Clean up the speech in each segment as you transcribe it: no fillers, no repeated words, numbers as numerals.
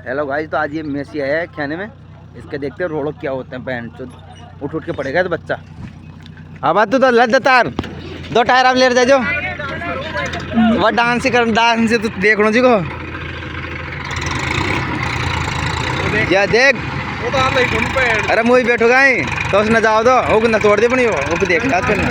Hello guys, तो आज ये मेसी आया है खाने में। इसके देखते हैं रोड़ो क्या होते हैं। पैंट तो उठ के पड़ेगा तो बच्चा। अब तू तो लद तार 2 टायर आप ले रहे जो वह डांस ही कर, डांस से तू देख लो जी को क्या देख। अरे मुझे बैठो गए तो उसने जाओ दो वो ना तोड़ दे अपनी वो देख याद करना।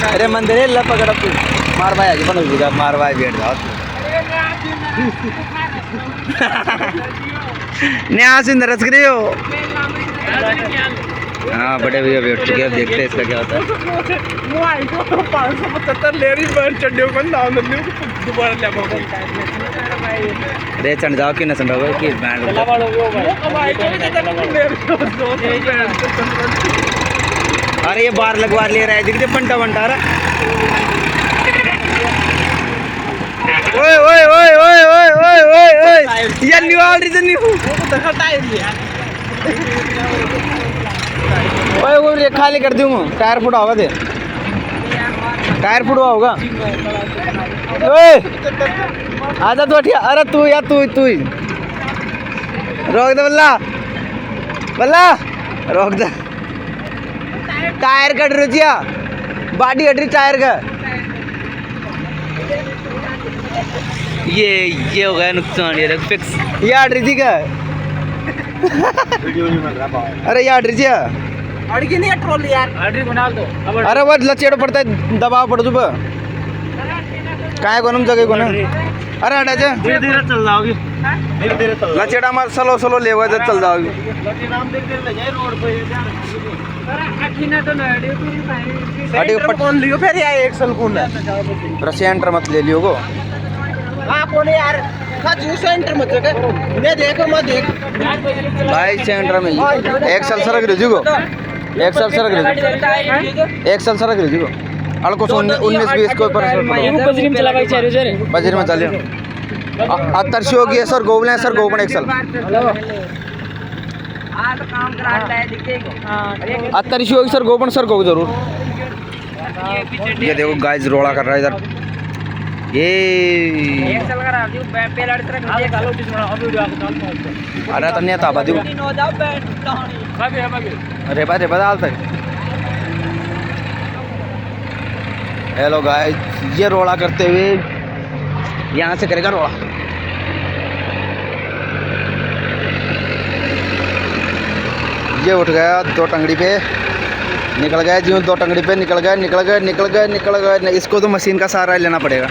अरे मंदिर है पकड़ तू मार भाई आगे बन होगा मार भाई बैठ जाओ न्यास नरस रहे हो। हाँ बड़े भैया बैठ चुके हैं, देखते हैं इसका क्या होता है। 575 ले रही अरे चढ़ जाओ कि न चढ़ाओ कि अरे ये बार लगवा ले रहा है दिखते पंटा वंटा रहा। ओए ओए ओए ओए ओए ओए ओए ओए यार निवाल रीजन नहीं हूं ओए वो रे खाली कर दूं टायर फुटा होगा दे टायर फुटवा होगा। ओए आजा तो अठिया। अरे तू या तू ही रोक दे बल्ला बल्ला रोक दे। टायर कट रुचिया बाडी हट रही टायर का। ये हो गया नुकसान ये फिक्स ये हट रही थी क्या। अरे ये हट रही थी नहीं ट्रॉली यार बना दो। अरे वो लचेड़ पड़ता है दबाव पड़ सुबह काय कोनम जगह कोन। अरे हटा जा धीरे धीरे चल जाओगी धीरे धीरे चल लचेड़ा मार स्लो स्लो ले जब चल जाओगी। लियो फिर यार एक सल कौन है सेंटर मत ले लियो को कौन यार सेंटर मत मैं देखो मत देख भाई सेंटर में एक सल सरक रही को एक सल सरक रही एक सल सरक रही को अड़को 19-20 को बजरी में चला भाई बजरी में चलिए अतरशी होगी सर गोबले सर गोबन एक सल अतरशी होगी सर गोबन सर गो जरूर। ये देखो गाइस रोड़ा कर रहा है इधर ये अरे तो नहीं आता बादी अरे भाई बदाल तक। हेलो गाइस, ये रोड़ा करते हुए यहाँ से करेगा रोड़ा। ये उठ गया 2 टंगड़ी पे निकल गया जी 2 टंगड़ी पे निकल गए। इसको तो मशीन का सहारा लेना पड़ेगा।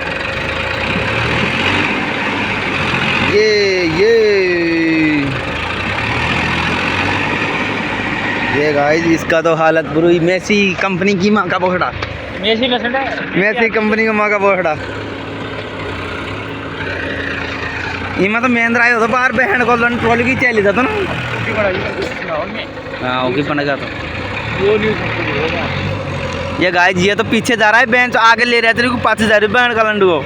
ये गाइस इसका तो हालत बुरी। मेसी कंपनी की माँ का बोहड़ा मेसी कंपनी का माँ का बोहड़ा इमा तो महेंद्र आयो तो बाहर बहन को ट्रॉली की चली जाता ना हाँ ओके बन गया तो ये गाइस ये तो पीछे जा रहा है बेंच आगे ले रहा है तेरे को 5000 बहन का लंडू को।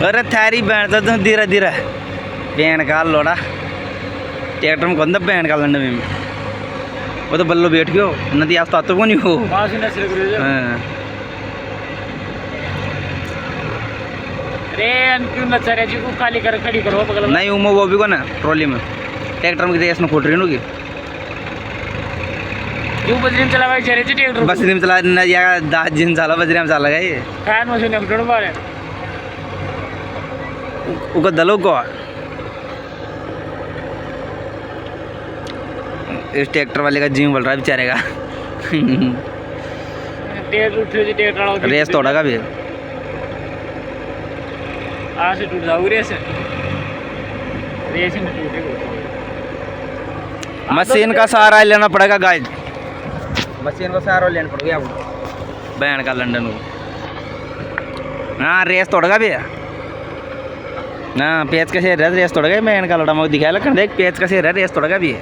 अरे थारी बहन तो धीरे धीरे बहन का लोड़ा ट्रैक्टर में कौन बहन का लंड में वो तो बल्लो बैठ गयो नदी आस तो को नहीं हो खाली कर खड़ी करो नहीं उमो वो भी को ना ट्रॉली में ट्रैक्टर में रेस में खोट रही होगी बजरी में चला भाई ट्रैक्टर बजरी में चला या 10 दिन चला बजरी में चला गया ये खान मशीन बारे उको दलो को इस ट्रैक्टर वाले का जिम बोल रहा है बेचारे का रेस तोड़ा का भी आज से टूट जाओ रेस में मशीन का सहारा लेना पड़ेगा गाइस। मशीन का सहारा लेना पड़ेगा बैंड का लंदन को। हाँ रेस तोड़ेगा भी ना पेच का शेर है रेस तोड़ेगा बैंड का लड़ा मुझे दिखाया लखन देख पेच का शेर है रेस तोड़ेगा भी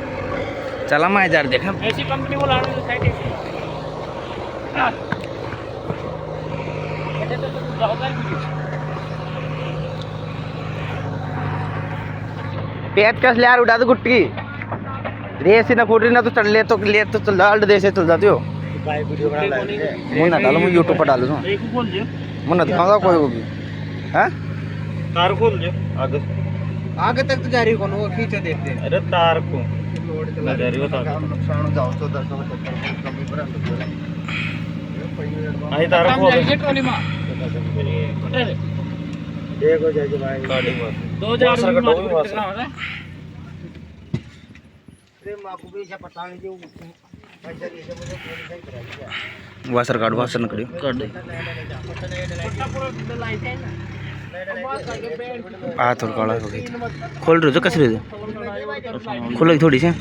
चला मैं जार देखा ऐसी कंपनी को लाने पेच का यार उड़ा दो गुट्टी रेस ना फूट रही ना तो चल ले तो चल दे से चल जाती हो मुन्ना डालो मैं यूट्यूब पर डालू तो मुन्ना दिखाऊंगा कोई होगी हैं तार खोल दे आगे आगे तक तो जा रही कौन वो खींचे देखते अरे तार को ना जा रही बता नुकसान जाओ तो 10 कमी पर आई तार खोल ट्रॉली में देखो जाके भाई गाड़ी में 2000 का टोल में कितना होता है रे मां को भी ऐसा पता नहीं जो वासर कार्ड वासर न करियो कर दे आ थोड़ा काला हो गई खोल रहे हो कैसे रहे खोलेगी थोड़ी से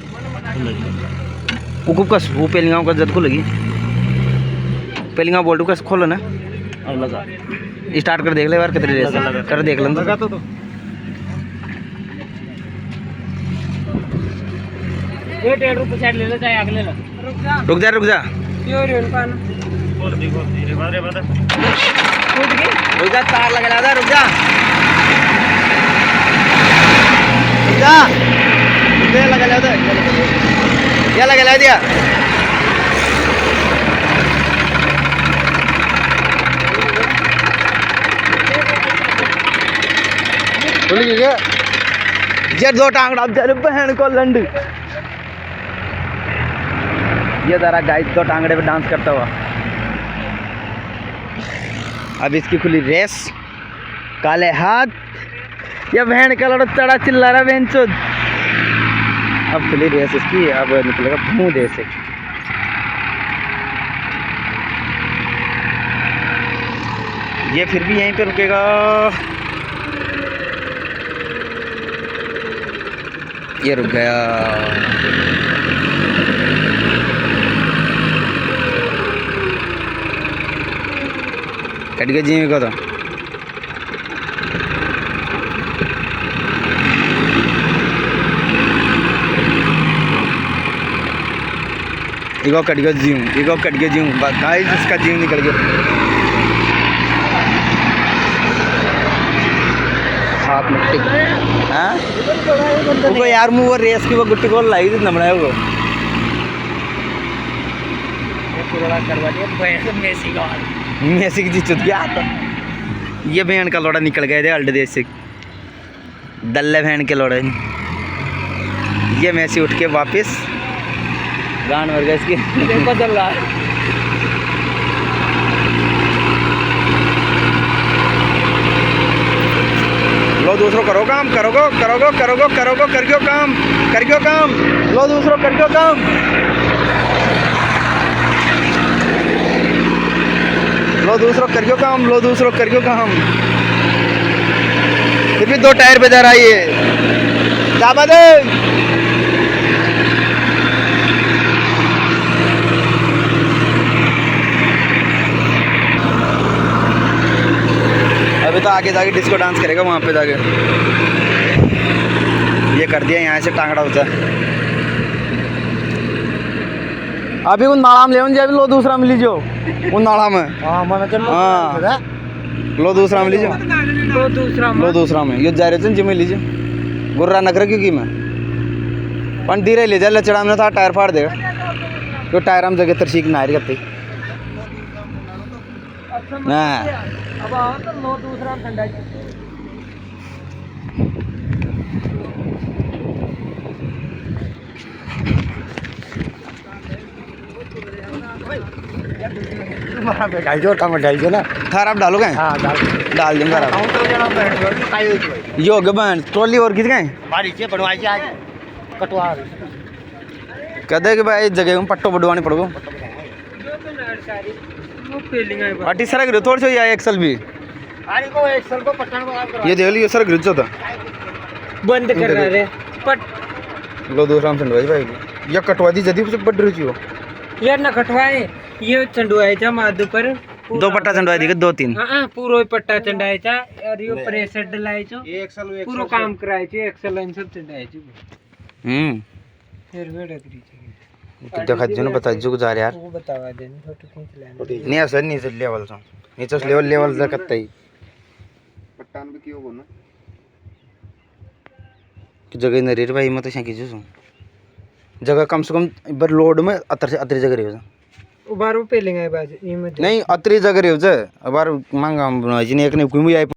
कस वो पेलिंगा का जद खोलेगी पेलिंगा बोल्ट कस खोलो ना और लगा स्टार्ट कर देख ले यार कितने रेस कर देख लें लगा तो ये 1.5 रुपए साइड ले ले चाहे आगे ले लो रुक जा क्यों रे उनका बोल दी रे बारे बता रुक जा तार लगा ला रुक जा ये लगा ला ये लगा ला दिया बोल गया ये दो टांगड़ा तेरे बहन को लंड ये जरा गाइस दो टांगड़े पे डांस करता हुआ अब इसकी खुली रेस काले हाथ ये बहन का लड़ा चढ़ा चिल्ला रहा बहन चोद अब खुली रेस इसकी अब निकलेगा मुंह दे से ये फिर भी यहीं पे रुकेगा ये रुक गया कट गया जी को तो इगो कट गया जीव गाइस इसका जीव निकल गया हाथ में टिक हां वो यार मुंह वो रेस की वो गुट्टी को लाई थी नमड़ा वो पूरा करवा दिया भैंस मेसी की जीत गया तो ये बहन का लोड़ा निकल गया थे अल्ड देश से दल्ले बहन के लोड़े ये मेसी उठ के वापस गान मर गया इसकी देखो चल रहा है लो दूसरों करो काम करियो काम लो दूसरों करियो काम लो दूसरों करियो काम फिर भी 2 टायर पे जा रहा है ये जाबा दे अभी तो आगे जाके डिस्को डांस करेगा वहाँ पे जाके ये कर दिया यहाँ से टांगड़ा होता है अभी उन नाला में ले अभी लो दूसरा मिली जो उन नाला में हाँ लो दूसरा में लीजिए लो दूसरा में ये जा रहे थे जिम्मे लीजिए गुर्रा नकर क्योंकि मैं पन धीरे ले जा लचड़ा में था टायर फाड़ देगा तो टायर हम जगह तरसीक ना करते ना अब आओ तो लो दूसरा ठंडा टमाटर ना थार आप डालोगे डाल दूंगा यो गबन ट्रॉली और किस गए कहते कि भाई जगह में पट्टो बढ़वानी पड़ो पार्टी सर गिरो थोड़ा सा एक्सल भी ये देख लीजिए सर गिर था बंद कर रहे पट लो दूसरा हम चंडवाई भाई या कटवा दी जदी से बढ़ रही हो यार ना कटवाए ये चंडवायचा माधु पर 2 पट्टा चंडवाई दी 2-3 हां पूरो पट्टा चंडायचा और यो प्रेशर डलायचो एक्सल पूरो काम करायचे एक्सल लाइन सब चंडायचे फिर वेड करी तो देखा जो बता जो जा रहा यार वो बतावा दे फोटो खींच लेना नहीं असर नहीं से लेवल से नीचे लेवल जकत ही पट्टान भी क्यों बोलना कि जगह न रे भाई मत शकी जो जगह कम से कम बर लोड में अतर से अतर जगह रही बारू पे लेंगे बाज ये में नहीं अतरी जगह रे छ बार मांगा हम एक ने घुमी आइ